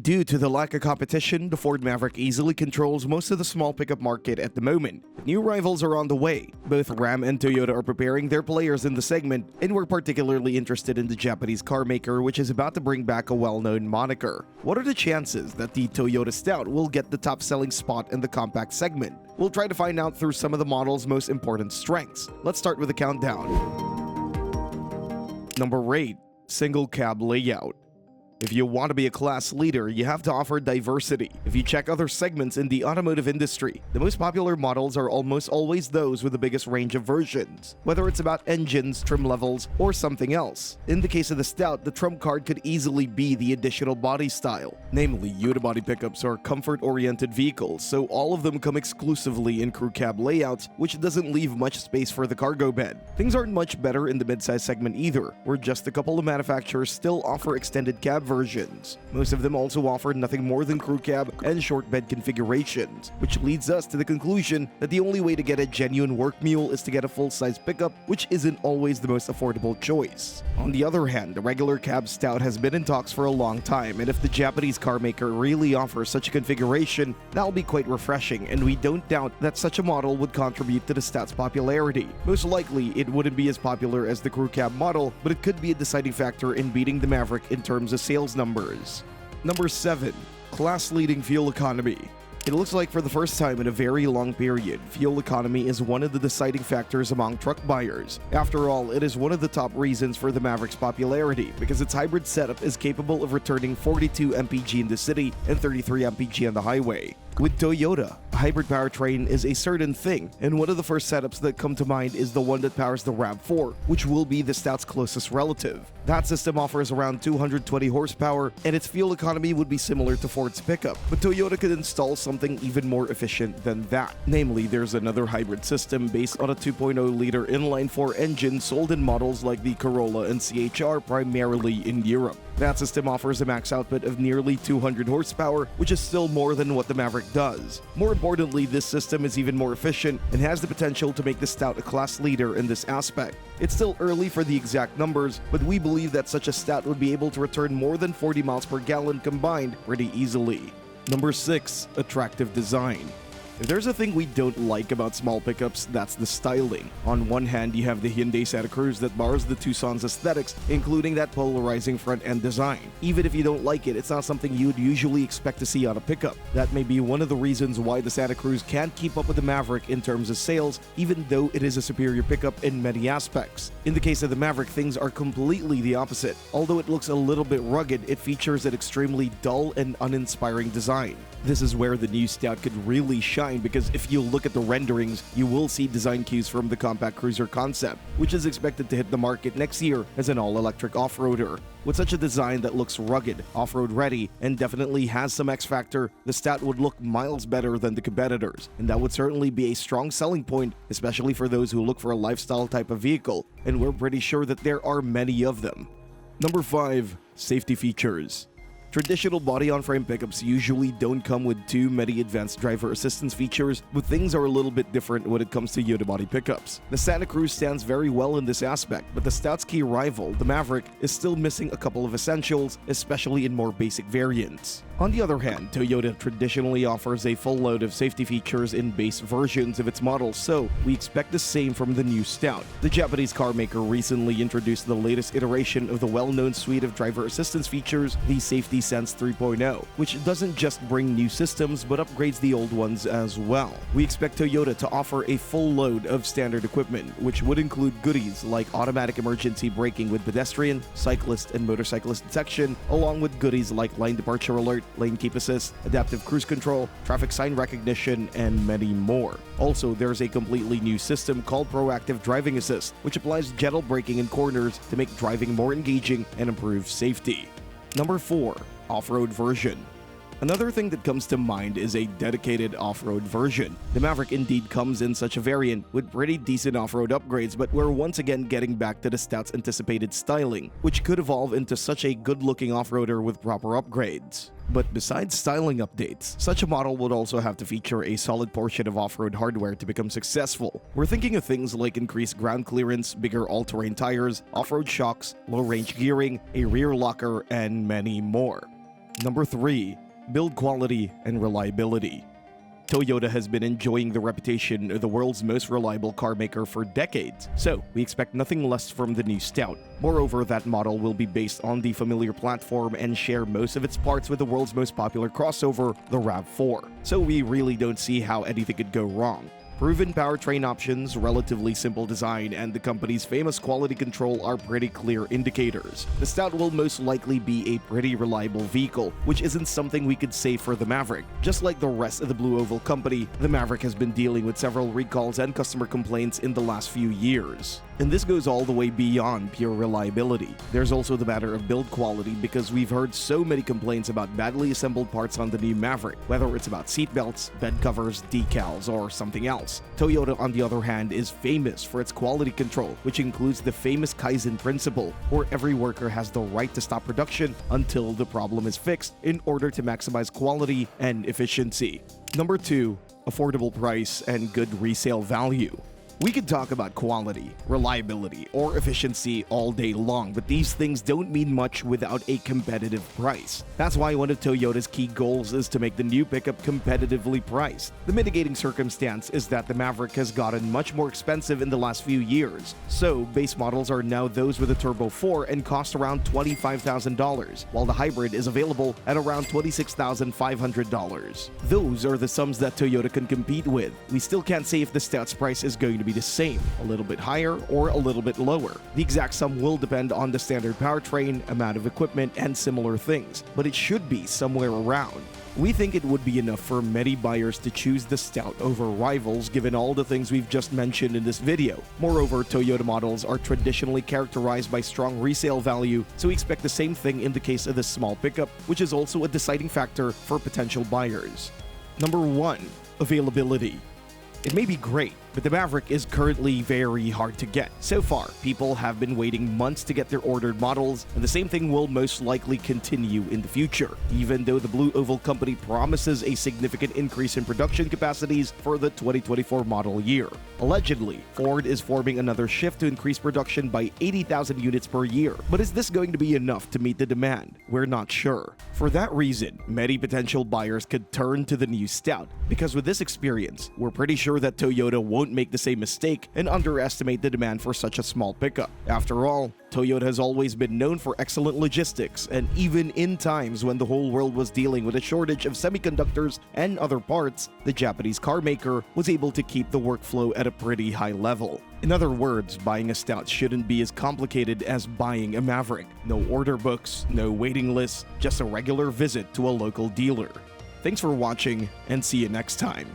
Due to the lack of competition, the Ford Maverick easily controls most of the small pickup market at the moment. New rivals are on the way. Both Ram and Toyota are preparing their players in the segment, and we're particularly interested in the Japanese car maker, which is about to bring back a well-known moniker. What are the chances that the Toyota Stout will get the top-selling spot in the compact segment? We'll try to find out through some of the model's most important strengths. Let's start with the countdown. Number 8. Single cab layout. If you want to be a class leader, you have to offer diversity. If you check other segments in the automotive industry, the most popular models are almost always those with the biggest range of versions, whether it's about engines, trim levels, or something else. In the case of the Stout, the trump card could easily be the additional body style. Namely, unibody pickups are comfort-oriented vehicles, so all of them come exclusively in crew cab layouts, which doesn't leave much space for the cargo bed. Things aren't much better in the midsize segment either, where just a couple of manufacturers still offer extended cab versions. Most of them also offer nothing more than crew cab and short bed configurations, which leads us to the conclusion that the only way to get a genuine work mule is to get a full-size pickup, which isn't always the most affordable choice. On the other hand, the regular cab Stout has been in talks for a long time, and if the Japanese car maker really offers such a configuration, that'll be quite refreshing, and we don't doubt that such a model would contribute to the Stout's popularity. Most likely, it wouldn't be as popular as the crew cab model, but it could be a deciding factor in beating the Maverick in terms of sales numbers. Number 7. Class-leading fuel economy. It looks like for the first time in a very long period, fuel economy is one of the deciding factors among truck buyers. After all, it is one of the top reasons for the Maverick's popularity because its hybrid setup is capable of returning 42 mpg in the city and 33 mpg on the highway. With Toyota, a hybrid powertrain is a certain thing, and one of the first setups that come to mind is the one that powers the RAV4, which will be the Stout's closest relative. That system offers around 220 horsepower, and its fuel economy would be similar to Ford's pickup, but Toyota could install something even more efficient than that. Namely, there's another hybrid system based on a 2.0-liter inline-4 engine sold in models like the Corolla and CHR primarily in Europe. That system offers a max output of nearly 200 horsepower, which is still more than what the Maverick does. More importantly, this system is even more efficient and has the potential to make the Stout a class leader in this aspect. It's still early for the exact numbers, but we believe that such a Stout would be able to return more than 40 miles per gallon combined pretty easily. Number 6. Attractive design. If there's a thing we don't like about small pickups, that's the styling. On one hand, you have the Hyundai Santa Cruz that borrows the Tucson's aesthetics, including that polarizing front-end design. Even if you don't like it, it's not something you'd usually expect to see on a pickup. That may be one of the reasons why the Santa Cruz can't keep up with the Maverick in terms of sales, even though it is a superior pickup in many aspects. In the case of the Maverick, things are completely the opposite. Although it looks a little bit rugged, it features an extremely dull and uninspiring design. This is where the new Stout could really shine because if you look at the renderings, you will see design cues from the compact cruiser concept, which is expected to hit the market next year as an all-electric off-roader. With such a design that looks rugged, off-road ready, and definitely has some X-factor, the Stout would look miles better than the competitors, and that would certainly be a strong selling point, especially for those who look for a lifestyle type of vehicle, and we're pretty sure that there are many of them. Number 5. Safety features. Traditional body-on-frame pickups usually don't come with too many advanced driver assistance features, but things are a little bit different when it comes to unibody pickups. The Santa Cruz stands very well in this aspect, but the Stout's key rival, the Maverick, is still missing a couple of essentials, especially in more basic variants. On the other hand, Toyota traditionally offers a full load of safety features in base versions of its models, so we expect the same from the new Stout. The Japanese car maker recently introduced the latest iteration of the well-known suite of driver assistance features, the Safety Sense 3.0, which doesn't just bring new systems but upgrades the old ones as well. We expect Toyota to offer a full load of standard equipment, which would include goodies like automatic emergency braking with pedestrian, cyclist, and motorcyclist detection, along with goodies like lane departure alert, lane keep assist, adaptive cruise control, traffic sign recognition, and many more. Also, there's a completely new system called Proactive Driving Assist, which applies gentle braking in corners to make driving more engaging and improve safety. Number 4. Off-road version. Another thing that comes to mind is a dedicated off-road version. The Maverick indeed comes in such a variant with pretty decent off-road upgrades, but we're once again getting back to the Stout's anticipated styling, which could evolve into such a good-looking off-roader with proper upgrades. But besides styling updates, such a model would also have to feature a solid portion of off-road hardware to become successful. We're thinking of things like increased ground clearance, bigger all-terrain tires, off-road shocks, low-range gearing, a rear locker, and many more. Number 3. Build quality and reliability. Toyota has been enjoying the reputation of the world's most reliable car maker for decades, so we expect nothing less from the new Stout. Moreover, that model will be based on the familiar platform and share most of its parts with the world's most popular crossover, the RAV4. So we really don't see how anything could go wrong. Proven powertrain options, relatively simple design, and the company's famous quality control are pretty clear indicators. The Stout will most likely be a pretty reliable vehicle, which isn't something we could say for the Maverick. Just like the rest of the Blue Oval company, the Maverick has been dealing with several recalls and customer complaints in the last few years. And this goes all the way beyond pure reliability. There's also the matter of build quality, because we've heard so many complaints about badly assembled parts on the new Maverick, whether it's about seatbelts, bed covers, decals, or something else. Toyota, on the other hand, is famous for its quality control, which includes the famous Kaizen principle, where every worker has the right to stop production until the problem is fixed in order to maximize quality and efficiency. Number 2. Affordable price and good resale value. We could talk about quality, reliability, or efficiency all day long, but these things don't mean much without a competitive price. That's why one of Toyota's key goals is to make the new pickup competitively priced. The mitigating circumstance is that the Maverick has gotten much more expensive in the last few years, so base models are now those with a Turbo 4 and cost around $25,000, while the hybrid is available at around $26,500. Those are the sums that Toyota can compete with. We still can't say if the Stout's price is going to be the same, a little bit higher, or a little bit lower. The exact sum will depend on the standard powertrain, amount of equipment, and similar things, but it should be somewhere around. We think it would be enough for many buyers to choose the Stout over rivals given all the things we've just mentioned in this video. Moreover, Toyota models are traditionally characterized by strong resale value, so we expect the same thing in the case of the small pickup, which is also a deciding factor for potential buyers. Number 1. Availability. It may be great, but the Maverick is currently very hard to get. So far, people have been waiting months to get their ordered models, and the same thing will most likely continue in the future, even though the Blue Oval company promises a significant increase in production capacities for the 2024 model year. Allegedly, Ford is forming another shift to increase production by 80,000 units per year. But is this going to be enough to meet the demand? We're not sure. For that reason, many potential buyers could turn to the new Stout, because with this experience, we're pretty sure that Toyota won't make the same mistake and underestimate the demand for such a small pickup. After all, Toyota has always been known for excellent logistics, and even in times when the whole world was dealing with a shortage of semiconductors and other parts, the Japanese car maker was able to keep the workflow at a pretty high level. In other words, buying a Stout shouldn't be as complicated as buying a Maverick. No order books, no waiting lists, just a regular visit to a local dealer. Thanks for watching, and see you next time.